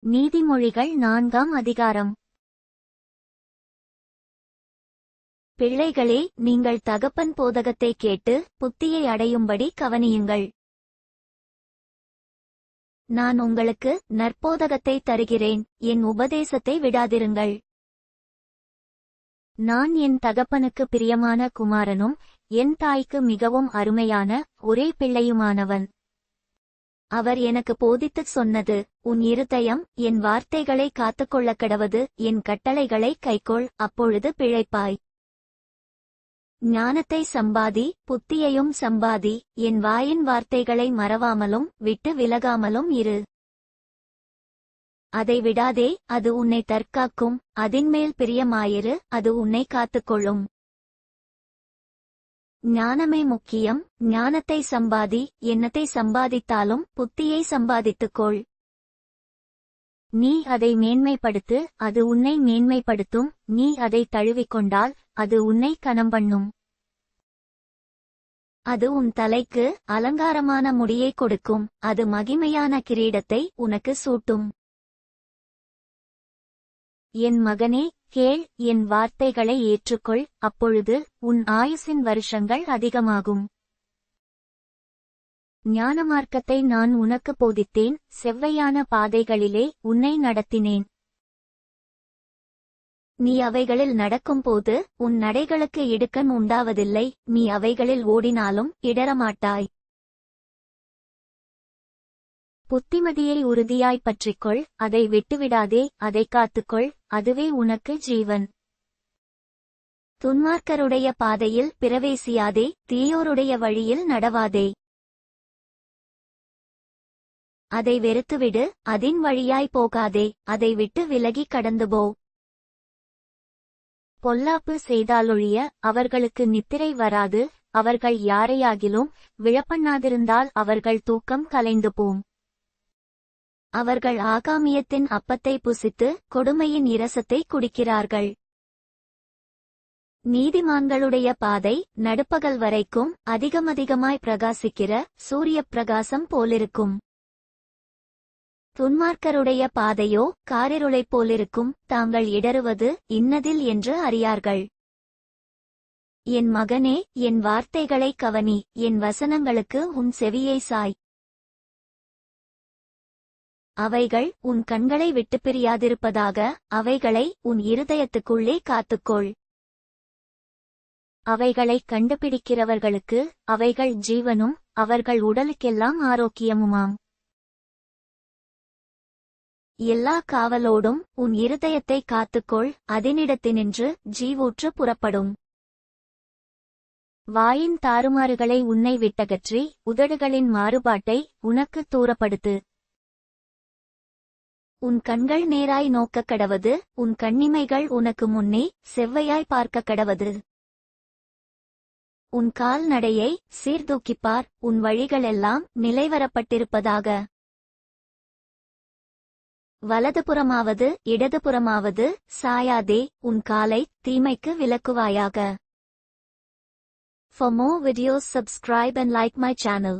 நீதிமொழிகள் 4ஆம் அதிகாரம். பிள்ளைகளே, நீங்கள் தகப்பன் போதகத்தை கேட்டு புத்தியை அடையும்படி கவனியுங்கள். நான் உங்களுக்கு நற்போதகத்தை தருகிறேன், என் உபதேசத்தை விடாதிருங்கள். நான் என் தகப்பனுக்கு பிரியமான குமாரனும் என் தாய்க்கு மிகவும் அருமையான ஒரே பிள்ளையுமானவன். அவர் எனக்கு போதித்துச் சொன்னது, உன் இருதயம் என் வார்த்தைகளை காத்துக்கொள்ளக் கடவது, என் கட்டளைகளை கைக்கொள், அப்பொழுது பிழைப்பாய். ஞானத்தை சம்பாதி, புத்தியையும் சம்பாதி, என் வாயின் வார்த்தைகளை மறவாமலும் விட்டு விலகாமலும் இரு. அதை விடாதே, அது உன்னை தற்காக்கும், அதின்மேல் பிரியமாயிரு, அது உன்னை காத்துக்கொள்ளும். ஞானமே முக்கியம், ஞானத்தை சம்பாதி, எண்ணத்தை சம்பாதித்தாலும் புத்தியை சம்பாதித்துக்கொள். நீ அதை மேன்மைப்படுத்து, அது உன்னை மேன்மைப்படுத்தும், நீ அதை தழுவிக்கொண்டால் அது உன்னை கனம் பண்ணும். அது உன் தலைக்கு அலங்காரமான முடியை கொடுக்கும், அது மகிமையான கிரீடத்தை உனக்கு சூட்டும். என் மகனே, கேள், என் வார்த்தைகளை ஏற்றுக்கொள், அப்பொழுது உன் ஆயுசின் வருஷங்கள் அதிகமாகும். ஞானமார்க்கத்தை நான் உனக்கு போதித்தேன், செவ்வையான பாதைகளிலே உன்னை நடத்தினேன். நீ அவைகளில் நடக்கும்போது உன் நடைகளுக்கு இடுக்கண் உண்டாவதில்லை, நீ அவைகளில் ஓடினாலும் இடரமாட்டாய். புத்திமதியை உறுதியாய் பற்றிக்கொள், அதை விட்டுவிடாதே, அதை காத்துக்கொள், அதுவே உனக்கு ஜீவன். துன்மார்க்கருடைய பாதையில் பிரவேசியாதே, தீயோருடைய வழியில் நடவாதே. அதை வெறுத்துவிடு, அதின் வழியாய் போகாதே, அதை விட்டு விலகி கடந்துபோ. பொல்லாப்பு செய்தாலொழிய அவர்களுக்கு நித்திரை வராது, அவர்கள் யாரையாகிலும் விழப்பண்ணாதிருந்தால் அவர்கள் தூக்கம் கலைந்து போம். அவர்கள் ஆகாமியத்தின் அப்பத்தை புசித்து கொடுமையின் இரசத்தை குடிக்கிறார்கள். நீதிமான்களுடைய பாதை நடுப்பகல் வரைக்கும் அதிகமதிகமாய் பிரகாசிக்கிற சூரிய பிரகாசம் போலிருக்கும். துன்மார்க்கருடைய பாதையோ காரிருளைப் போலிருக்கும், தாங்கள் இடறுவது இன்னதில் என்று அறியார்கள். என் மகனே, என் வார்த்தைகளை கவனி, என் வசனங்களுக்கு உன் செவியை சாய். அவைகள் உன் கண்களை விட்டு பிரியாதிருப்பதாக, அவைகளை உன் இருதயத்துக்குள்ளே காத்துக்கொள். அவைகளை கண்டுபிடிக்கிறவர்களுக்கு அவைகள் ஜீவனும் அவர்கள் உடலுக்கெல்லாம் ஆரோக்கியமுமாம். எல்லா காவலோடும் உன் இருதயத்தை காத்துக்கொள், அதனிடத்தினின்று ஜீவூற்று புறப்படும். வாயின் தாறுமாறுகளை உன்னை விட்டகற்றி உதடுகளின் மாறுபாட்டை உனக்கு தூரப்படுத்து. உன் கண்கள் நேராய் நோக்கக் கடவது, உன் கண்ணிமைகள் உனக்கு முன்னே செவ்வையாய் பார்க்க கடவது. உன் கால் நடையை சீர்தூக்கிப்பார், உன் வழிகளெல்லாம் நிலைவரப்பட்டிருப்பதாக. வலதுபுறமாவது இடதுபுறமாவது சாயாதே, உன் காலை தீமைக்கு விலக்குவாயாக. For more videos subscribe and like my channel.